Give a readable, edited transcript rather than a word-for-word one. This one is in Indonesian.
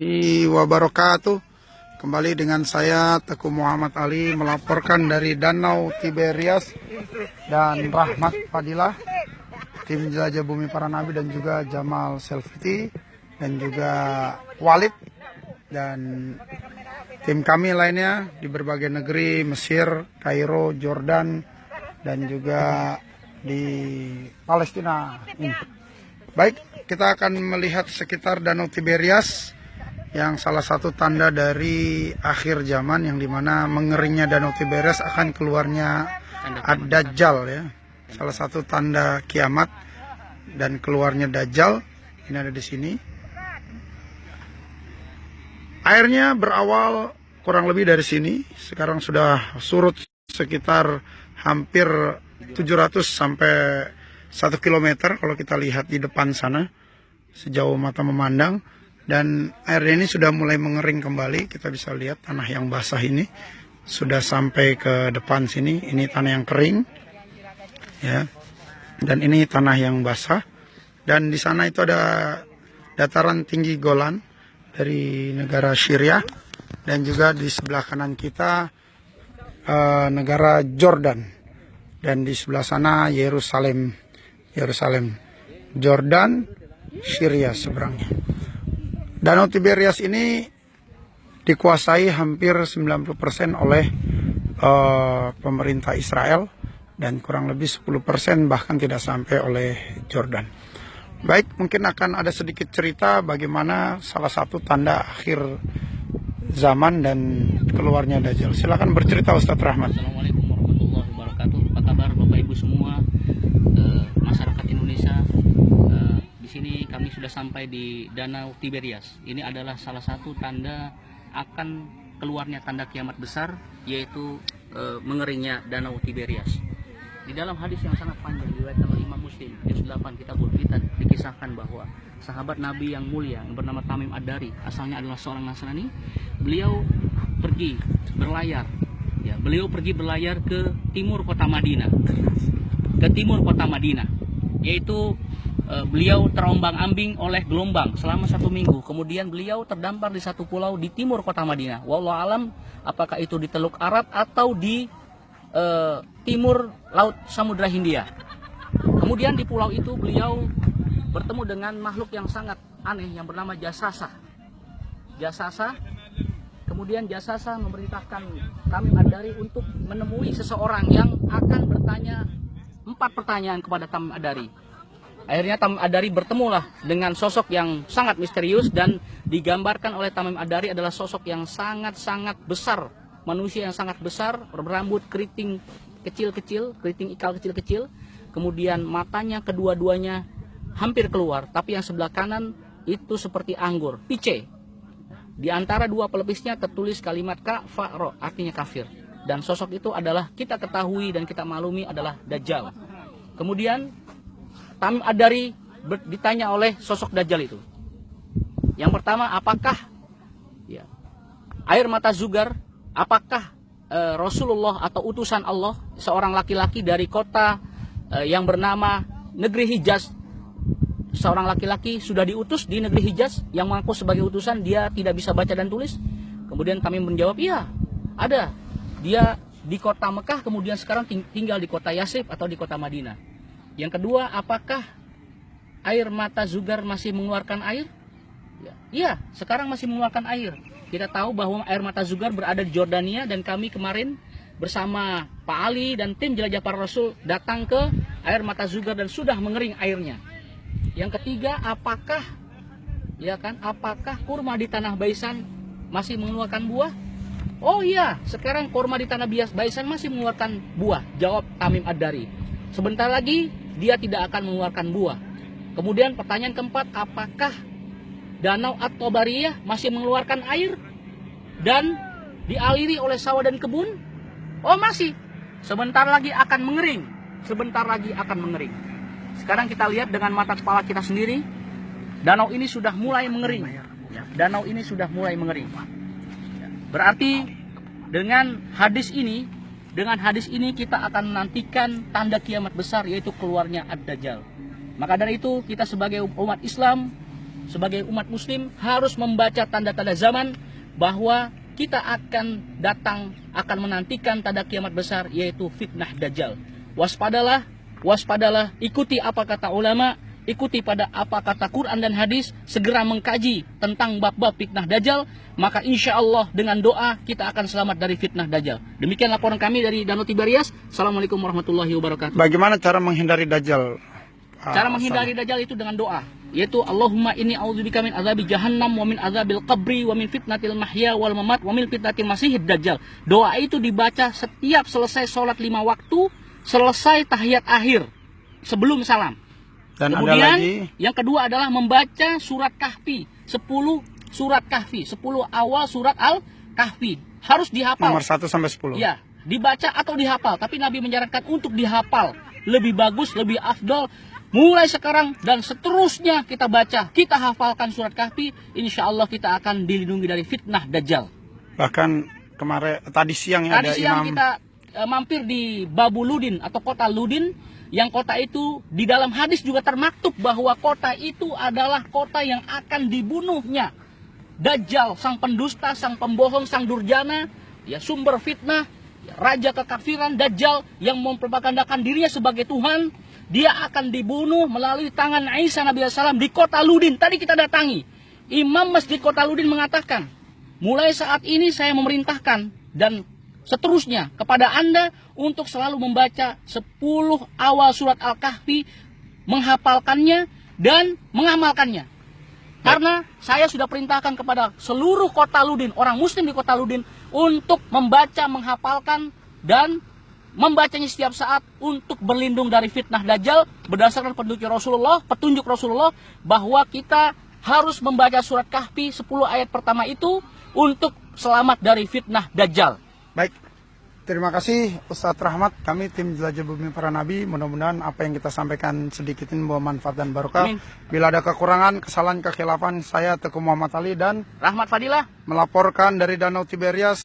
Wabarakatuh. Kembali dengan saya Teguh Muhammad Ali melaporkan dari Danau Tiberias dan Rahmat Fadilah, tim Jelajah Bumi Para Nabi, dan juga Jamal Selfiti dan juga Walid dan tim kami lainnya di berbagai negeri, Mesir, Kairo, Jordan, dan juga di Palestina. Baik, kita akan melihat sekitar Danau Tiberias yang salah satu tanda dari akhir zaman, yang dimana mengeringnya Danau Tiberias akan keluarnya Ad-Dajjal, ya. Salah satu tanda kiamat dan keluarnya Dajjal ini ada di sini. Airnya berawal kurang lebih dari sini, sekarang sudah surut sekitar hampir 700 sampai 1 km kalau kita lihat di depan sana sejauh mata memandang. Dan airnya ini sudah mulai mengering kembali. Kita bisa lihat tanah yang basah ini sudah sampai ke depan sini. Ini tanah yang kering, ya. Dan ini tanah yang basah. Dan di sana itu ada dataran tinggi Golan dari negara Syria. Dan juga di sebelah kanan kita negara Jordan. Dan di sebelah sana Yerusalem, Jordan, Syria seberangnya. Danau Tiberias ini dikuasai hampir 90% oleh pemerintah Israel dan kurang lebih 10% bahkan tidak sampai oleh Jordan. Baik, mungkin akan ada sedikit cerita bagaimana salah satu tanda akhir zaman dan keluarnya Dajjal. Silakan bercerita Ustadz Rahmat. Assalamualaikum warahmatullahi wabarakatuh. Apa kabar Bapak Ibu semua, masyarakat Indonesia? Di sini kami sudah sampai di Danau Tiberias. Ini adalah salah satu tanda akan keluarnya tanda kiamat besar, yaitu mengeringnya Danau Tiberias. Di dalam hadis yang sangat panjang diriwayatkan oleh Imam Muslim, juz 8 Kitabul Fitan, dikisahkan bahwa sahabat Nabi yang mulia yang bernama Tamim Ad-Dari, asalnya adalah seorang Nasrani, beliau pergi berlayar, ya, beliau pergi berlayar ke timur kota Madinah, yaitu beliau terombang-ambing oleh gelombang selama 1 minggu. Kemudian beliau terdampar di satu pulau di timur kota Madinah. Wallahu alam, apakah itu di Teluk Arab atau di timur Laut Samudra Hindia. Kemudian di pulau itu beliau bertemu dengan makhluk yang sangat aneh yang bernama Jasasa. Kemudian Jasasa memerintahkan Tamim Ad-Dari untuk menemui seseorang yang akan bertanya 4 pertanyaan kepada Tamim Ad-Dari. Akhirnya Tamim Ad-Dari bertemulah dengan sosok yang sangat misterius, dan digambarkan oleh Tamim Ad-Dari adalah sosok yang sangat-sangat besar, manusia yang sangat besar, berambut keriting kecil-kecil, keriting ikal kecil-kecil, kemudian matanya kedua-duanya hampir keluar, tapi yang sebelah kanan itu seperti anggur, pice. Di antara 2 pelepisnya tertulis kalimat kafaro, artinya kafir. Dan sosok itu adalah kita ketahui dan kita maklumi adalah Dajjal. Kemudian Tamim Ad-Dari ditanya oleh sosok Dajjal itu. Yang pertama, apakah air mata Zugar, apakah Rasulullah atau utusan Allah, seorang laki-laki dari kota yang bernama negeri Hijaz, seorang laki-laki sudah diutus di negeri Hijaz yang mengaku sebagai utusan, dia tidak bisa baca dan tulis? Kemudian Tamim menjawab, iya, ada. Dia di kota Mekah, kemudian sekarang tinggal di kota Yasrib atau di kota Madinah. Yang kedua, apakah air mata Zugar masih mengeluarkan air? Iya, sekarang masih mengeluarkan air. Kita tahu bahwa air mata Zugar berada di Jordania, dan kami kemarin bersama Pak Ali dan tim Jelajah Para Rasul datang ke air mata Zugar dan sudah mengering airnya. Yang ketiga, apakah kurma di tanah Baisan masih mengeluarkan buah? Oh iya, sekarang kurma di tanah Baisan masih mengeluarkan buah, jawab Tamim Ad-Dari. Sebentar lagi dia tidak akan mengeluarkan buah. Kemudian pertanyaan keempat, apakah Danau At-Tabariyah masih mengeluarkan air dan dialiri oleh sawah dan kebun? Oh masih. Sebentar lagi akan mengering. Sekarang kita lihat dengan mata kepala kita sendiri, danau ini sudah mulai mengering. Berarti dengan hadis ini kita akan menantikan tanda kiamat besar, yaitu keluarnya Ad-Dajjal. Maka dari itu kita sebagai umat Islam sebagai umat muslim harus membaca tanda-tanda zaman bahwa kita akan datang, akan menantikan tanda kiamat besar, yaitu fitnah Dajjal. Waspadalah, waspadalah, ikuti apa kata ulama, ikuti pada apa kata Quran dan hadis, segera mengkaji tentang bab-bab fitnah Dajjal, maka insya Allah dengan doa kita akan selamat dari fitnah Dajjal. Demikian laporan kami dari Danau Tiberias. Assalamualaikum warahmatullahi wabarakatuh. Bagaimana cara menghindari Dajjal? Cara menghindari Dajjal itu dengan doa, yaitu Allahumma inni a'udzubika min azabi jahannam wa min azabil qabri wa min fitnatil mahya wal mamat wa min fitnatil masihid dajjal. Doa itu dibaca setiap selesai sholat 5 waktu, selesai tahiyat akhir sebelum salam. Dan kemudian ada lagi, yang kedua adalah membaca surat Kahfi, 10 surat Kahfi, 10 awal surat Al-Kahfi. Harus dihafal. nomor 1 sampai 10. Ya, dibaca atau dihafal, tapi Nabi menyarankan untuk dihafal. Lebih bagus, lebih afdol. Mulai sekarang dan seterusnya kita baca, kita hafalkan surat Kahfi, insya Allah kita akan dilindungi dari fitnah Dajjal. Bahkan kemarin tadi siang Tadi ada siang imam kita mampir di Babu Ludin atau kota Ludin, yang kota itu di dalam hadis juga termaktub bahwa kota itu adalah kota yang akan dibunuhnya Dajjal, sang pendusta, sang pembohong, sang durjana, ya sumber fitnah, ya, raja kekafiran Dajjal yang memperbakandakan dirinya sebagai Tuhan. Dia akan dibunuh melalui tangan Isa Nabi SAW di kota Ludin. Tadi kita datangi. Imam Masjid Kota Ludin mengatakan, mulai saat ini saya memerintahkan dan seterusnya kepada Anda untuk selalu membaca 10 awal surat Al-Kahfi, menghafalkannya dan mengamalkannya. Karena saya sudah perintahkan kepada seluruh kota Ludin, orang muslim di kota Ludin, untuk membaca, menghafalkan dan membacanya setiap saat untuk berlindung dari fitnah Dajjal berdasarkan petunjuk Rasulullah bahwa kita harus membaca surat Kahfi 10 ayat pertama itu untuk selamat dari fitnah Dajjal. Baik, terima kasih Ustadz Rahmat. Kami tim Jelajah Bumi Para Nabi, mudah-mudahan apa yang kita sampaikan sedikit ini membawa manfaat dan barokah. Amin. Bila ada kekurangan, kesalahan, kekhilafan, saya Teguh Muhammad Ali dan Rahmat Fadilah melaporkan dari Danau Tiberias.